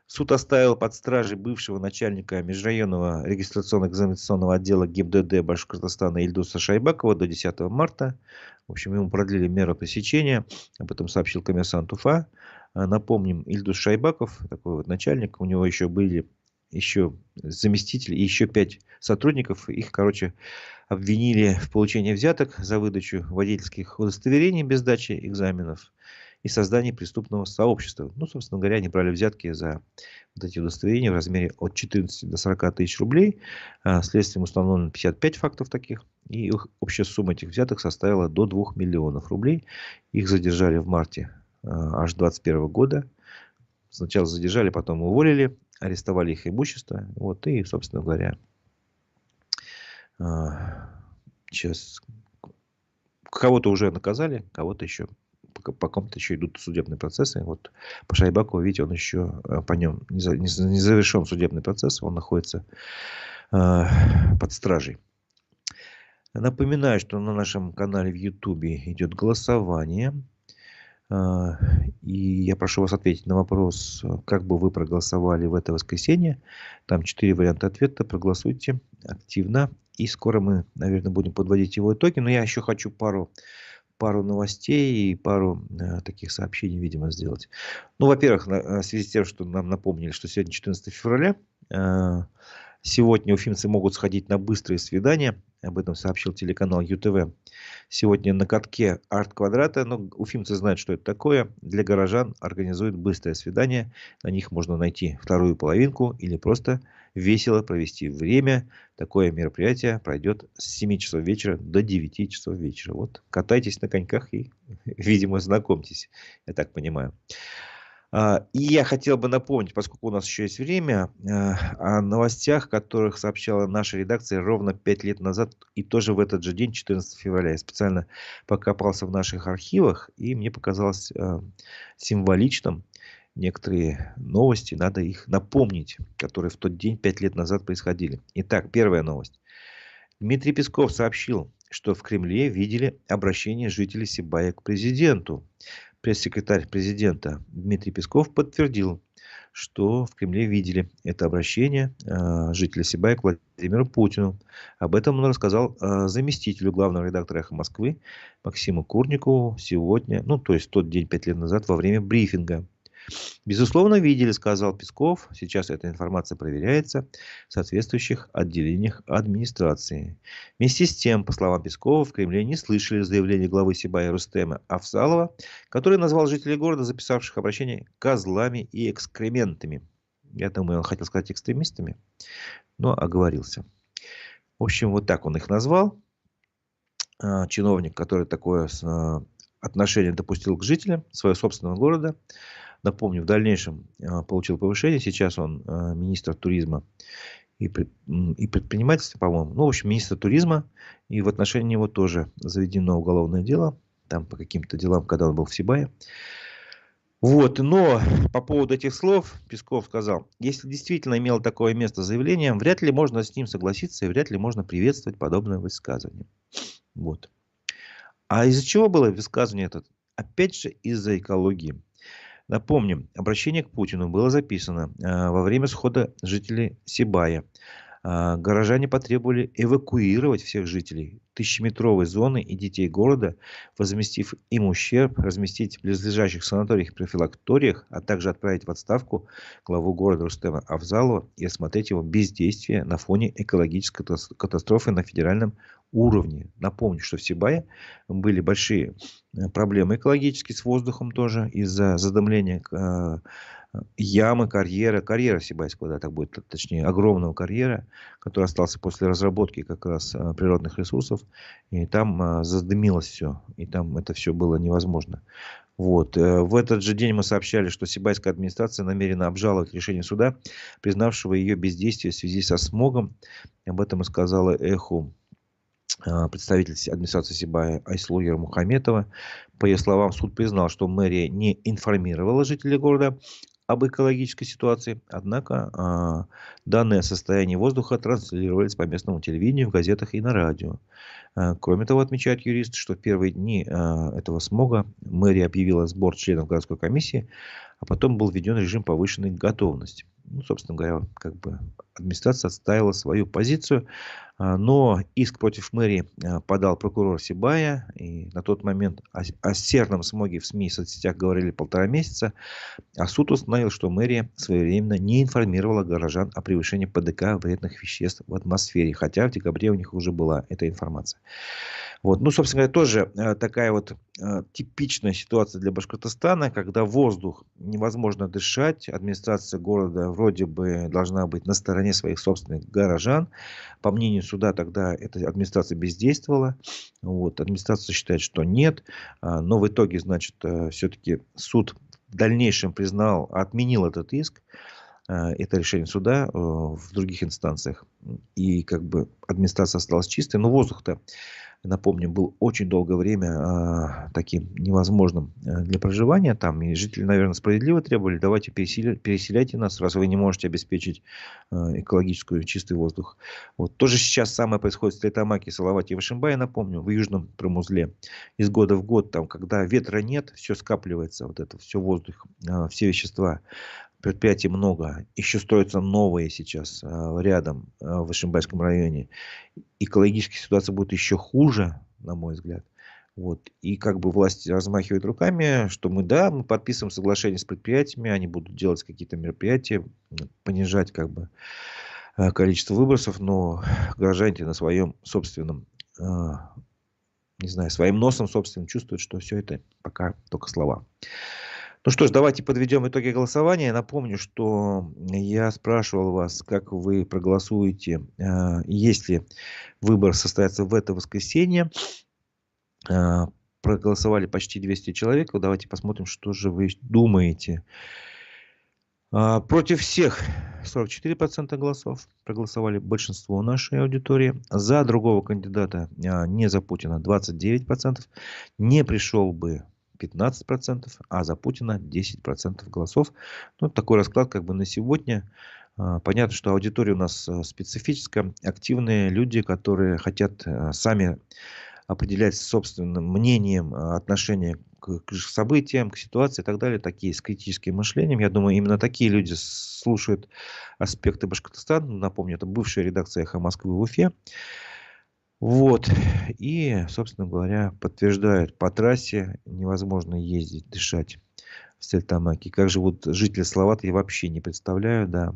Суд оставил под стражей бывшего начальника межрайонного регистрационно-экзаменационного отдела ГИБДД Башкортостана Ильдуса Шайбакова до 10 марта. В общем, ему продлили меру пресечения. Об этом сообщил коммерсант Уфа. Напомним, Ильдус Шайбаков, такой вот начальник, у него еще были заместители и еще 5 сотрудников. Их, обвинили в получении взяток за выдачу водительских удостоверений без сдачи экзаменов и создании преступного сообщества. Ну, собственно говоря, они брали взятки за вот эти удостоверения в размере от 14 до 40 тысяч рублей. Следствием установлено 55 фактов таких. И их общая сумма этих взяток составила до 2 миллионов рублей. Их задержали в марте аж 2021 года. Сначала задержали, потом уволили, арестовали их имущество. Вот, и, собственно говоря, сейчас кого-то уже наказали, кого-то еще по кому-то еще идут судебные процессы. Вот по Шайбакову, видите, он еще по нем не завершен судебный процесс, он находится под стражей. Напоминаю, что на нашем канале в YouTube идет голосование. И я прошу вас ответить на вопрос, как бы вы проголосовали в это воскресенье. Там 4 варианта ответа. Проголосуйте активно. И скоро мы, наверное, будем подводить его итоги. Но я еще хочу пару новостей и пару таких сообщений, видимо, сделать. Ну, во-первых, в связи с тем, что нам напомнили, что сегодня 14 февраля, сегодня уфимцы могут сходить на быстрые свидания. Об этом сообщил телеканал ЮТВ. Сегодня на катке Арт-Квадрата. Но уфимцы знают, что это такое. Для горожан организуют быстрое свидание. На них можно найти вторую половинку или просто весело провести время. Такое мероприятие пройдет с 7 часов вечера до 9 часов вечера. Вот, катайтесь на коньках и, видимо, знакомьтесь. Я так понимаю. И я хотел бы напомнить, поскольку у нас еще есть время, о новостях, которых сообщала наша редакция ровно 5 лет назад, и тоже в этот же день, 14 февраля. Я специально покопался в наших архивах, и мне показалось символичным некоторые новости, надо их напомнить, которые в тот день 5 лет назад происходили. Итак, первая новость. Дмитрий Песков сообщил, что в Кремле видели обращение жителей Сибая к президенту. Пресс-секретарь президента Дмитрий Песков подтвердил, что в Кремле видели это обращение жителя Сибая к Владимиру Путину. Об этом он рассказал заместителю главного редактора «Эхо Москвы» Максиму Курникову сегодня, то есть в тот день 5 лет назад, во время брифинга. Безусловно, видели, сказал Песков. Сейчас эта информация проверяется в соответствующих отделениях администрации. Вместе с тем, по словам Пескова, в Кремле не слышали заявления главы Сибая Рустема Афзалова, который назвал жителей города, записавших обращение, козлами и экскрементами. Я думаю, он хотел сказать экстремистами, но оговорился. В общем, вот так он их назвал. Чиновник, который такое отношение допустил к жителям своего собственного города. Напомню, в дальнейшем получил повышение. Сейчас он министр туризма и предпринимательства, по-моему. В общем, министр туризма. И в отношении него тоже заведено уголовное дело. Там по каким-то делам, когда он был в Сибае. Вот. Но по поводу этих слов Песков сказал, если действительно имело такое место заявление, вряд ли можно с ним согласиться и вряд ли можно приветствовать подобное высказывание. Вот. А из-за чего было высказывание это? Опять же из-за экологии. Напомним, обращение к Путину было записано во время схода жителей Сибая. Горожане потребовали эвакуировать всех жителей тысячеметровой зоны и детей города, возместив им ущерб, разместить в близлежащих санаториях и профилакториях, а также отправить в отставку главу города Рустема Авзалова и осмотреть его бездействие на фоне экологической катастрофы на федеральном уровне. Напомню, что в Сибае были большие проблемы экологические с воздухом тоже из-за задымления ямы, карьера Сибайского, да, так будет, точнее, огромного карьера, который остался после разработки как раз природных ресурсов, и там задымилось все, и там это все было невозможно. Вот. В этот же день мы сообщали, что Сибайская администрация намерена обжаловать решение суда, признавшего ее бездействие в связи со смогом. Об этом и сказала «Эху» представитель администрации Сибая Айслу Ермухаметова. По ее словам, суд признал, что мэрия не информировала жителей города об экологической ситуации, однако данные о состоянии воздуха транслировались по местному телевидению, в газетах и на радио. Кроме того, отмечает юрист, что в первые дни этого смога мэрия объявила сбор членов городской комиссии, а потом был введен режим повышенной готовности. Ну, собственно говоря, как бы администрация отстаивала свою позицию, но иск против мэрии подал прокурор Сибая, и на тот момент о серном смоге в СМИ и соцсетях говорили 1,5 месяца, а суд установил, что мэрия своевременно не информировала горожан о превышении ПДК вредных веществ в атмосфере, хотя в декабре у них уже была эта информация. Вот. Ну, собственно говоря, тоже такая вот типичная ситуация для Башкортостана, когда воздух невозможно дышать, администрация города вроде бы должна быть на стороне своих собственных горожан. По мнению суда, тогда эта администрация бездействовала. Вот. Администрация считает, что нет, но в итоге, значит, все-таки суд в дальнейшем отменил этот иск. Это решение суда в других инстанциях. И как бы администрация осталась чистой. Но воздух-то, напомню, был очень долгое время таким невозможным для проживания там. И жители, наверное, справедливо требовали: давайте переселяйте нас, раз вы не можете обеспечить экологическую чистый воздух. Вот. Тоже сейчас самое происходит в Стрейтамаке, Салавате и Вышимбае, напомню, в Южном Примузле. Из года в год, там, когда ветра нет, все скапливается, вот это, все воздух, все вещества. Предприятий много. Еще строятся новые сейчас рядом в Ишимбайском районе. Экологическая ситуация будет еще хуже, на мой взгляд. Вот. И как бы власти размахивают руками, что мы подписываем соглашение с предприятиями, они будут делать какие-то мероприятия, понижать как бы количество выбросов, но горожане на своем собственном, не знаю, своим носом собственным чувствуют, что все это пока только слова. Ну что ж, давайте подведем итоги голосования. Напомню, что я спрашивал вас, как вы проголосуете, если выбор состоится в это воскресенье. Проголосовали почти 200 человек. Давайте посмотрим, что же вы думаете. Против всех 44% голосов проголосовали большинство нашей аудитории. За другого кандидата, не за Путина, 29%. Не пришел бы 15%, а за Путина 10% голосов. Ну, такой расклад как бы на сегодня. Понятно, что аудитория у нас специфическая. Активные люди, которые хотят сами определять собственным мнением отношение к событиям, к ситуации и так далее. Такие с критическим мышлением. Я думаю, именно такие люди слушают аспекты Башкортостана. Напомню, это бывшая редакция «Эхо Москвы» в Уфе. Вот. И, собственно говоря, подтверждают: по трассе невозможно ездить, дышать в Стрейтамаке. Как живут жители Салавата, я вообще не представляю. Да.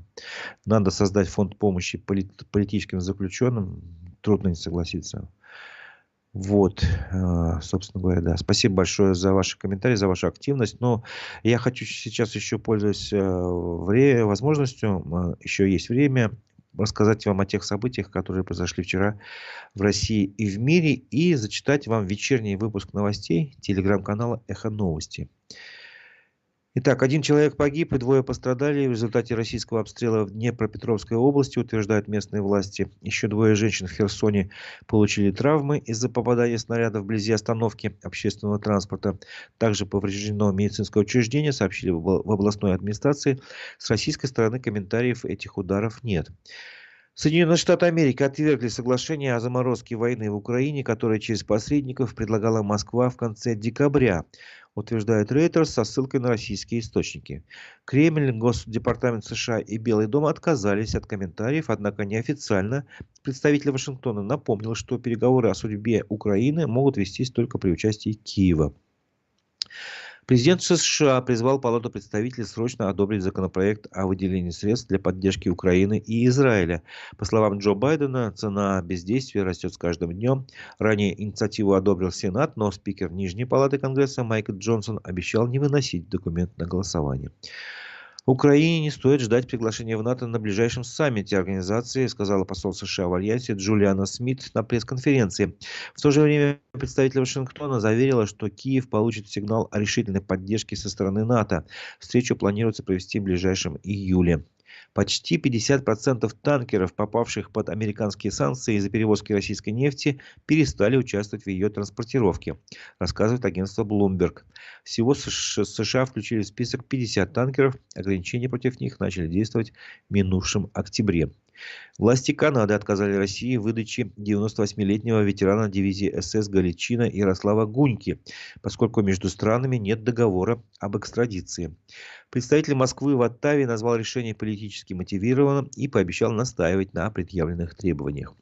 Надо создать фонд помощи политическим заключенным. Трудно не согласиться. Вот, собственно говоря, да. Спасибо большое за ваши комментарии, за вашу активность. Но я хочу сейчас еще, пользуясь возможностью, еще есть время, рассказать вам о тех событиях, которые произошли вчера в России и в мире, и зачитать вам вечерний выпуск новостей телеграм-канала «Эхо Новости». Итак, 1 человек погиб и 2 пострадали в результате российского обстрела в Днепропетровской области, утверждают местные власти. Еще 2 женщин в Херсоне получили травмы из-за попадания снаряда вблизи остановки общественного транспорта. Также повреждено медицинское учреждение, сообщили в областной администрации. С российской стороны комментариев этих ударов нет. Соединенные Штаты Америки отвергли соглашение о заморозке войны в Украине, которое через посредников предлагала Москва в конце декабря, утверждает Reuters со ссылкой на российские источники. Кремль, Госдепартамент США и Белый дом отказались от комментариев, однако неофициально представитель Вашингтона напомнил, что переговоры о судьбе Украины могут вестись только при участии Киева. Президент США призвал Палату представителей срочно одобрить законопроект о выделении средств для поддержки Украины и Израиля. По словам Джо Байдена, цена бездействия растет с каждым днем. Ранее инициативу одобрил Сенат, но спикер Нижней палаты Конгресса Майк Джонсон обещал не выносить документ на голосование. Украине не стоит ждать приглашения в НАТО на ближайшем саммите организации, сказала посол США в Альянсе Джулиана Смит на пресс-конференции. В то же время представитель Вашингтона заверила, что Киев получит сигнал о решительной поддержке со стороны НАТО. Встречу планируется провести в ближайшем июле. Почти 50% танкеров, попавших под американские санкции из-за перевозки российской нефти, перестали участвовать в ее транспортировке, рассказывает агентство Bloomberg. Всего США включили в список 50 танкеров, ограничения против них начали действовать в минувшем октябре. Власти Канады отказали России в выдаче 98-летнего ветерана дивизии СС Галичина Ярослава Гуньки, поскольку между странами нет договора об экстрадиции. Представитель Москвы в Оттаве назвал решение политически мотивированным и пообещал настаивать на предъявленных требованиях.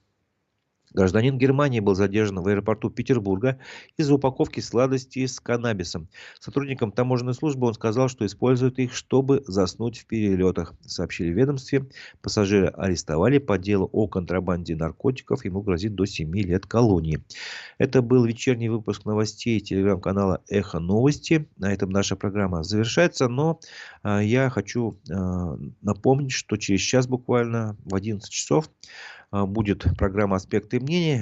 Гражданин Германии был задержан в аэропорту Петербурга из-за упаковки сладостей с каннабисом. Сотрудникам таможенной службы он сказал, что использует их, чтобы заснуть в перелетах. Сообщили в ведомстве. Пассажира арестовали по делу о контрабанде наркотиков. Ему грозит до 7 лет колонии. Это был вечерний выпуск новостей телеграм-канала «Эхо Новости». На этом наша программа завершается. Но я хочу напомнить, что через час буквально в 11 часов будет программа «Аспекты мнений»,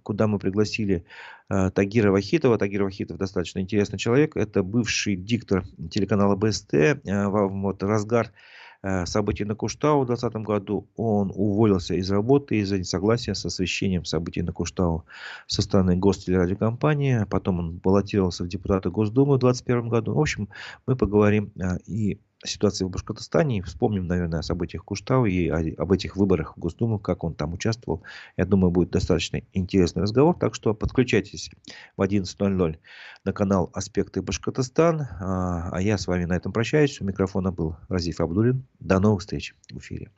куда мы пригласили Тагира Вахитова. Тагир Вахитов достаточно интересный человек. Это бывший диктор телеканала БСТ. В разгар событий на Куштау в 2020 году он уволился из работы из-за несогласия с освещением событий на Куштау со стороны гостелерадиокомпании. Потом он баллотировался в депутаты Госдумы в 2021 году. В общем, мы поговорим и о ситуации в Башкортостане, и вспомним, наверное, о событиях Куштау и об этих выборах в Госдуму, как он там участвовал. Я думаю, будет достаточно интересный разговор, так что подключайтесь в 11:00 на канал «Аспекты Башкортостан». А я с вами на этом прощаюсь. У микрофона был Разиф Абдуллин. До новых встреч в эфире.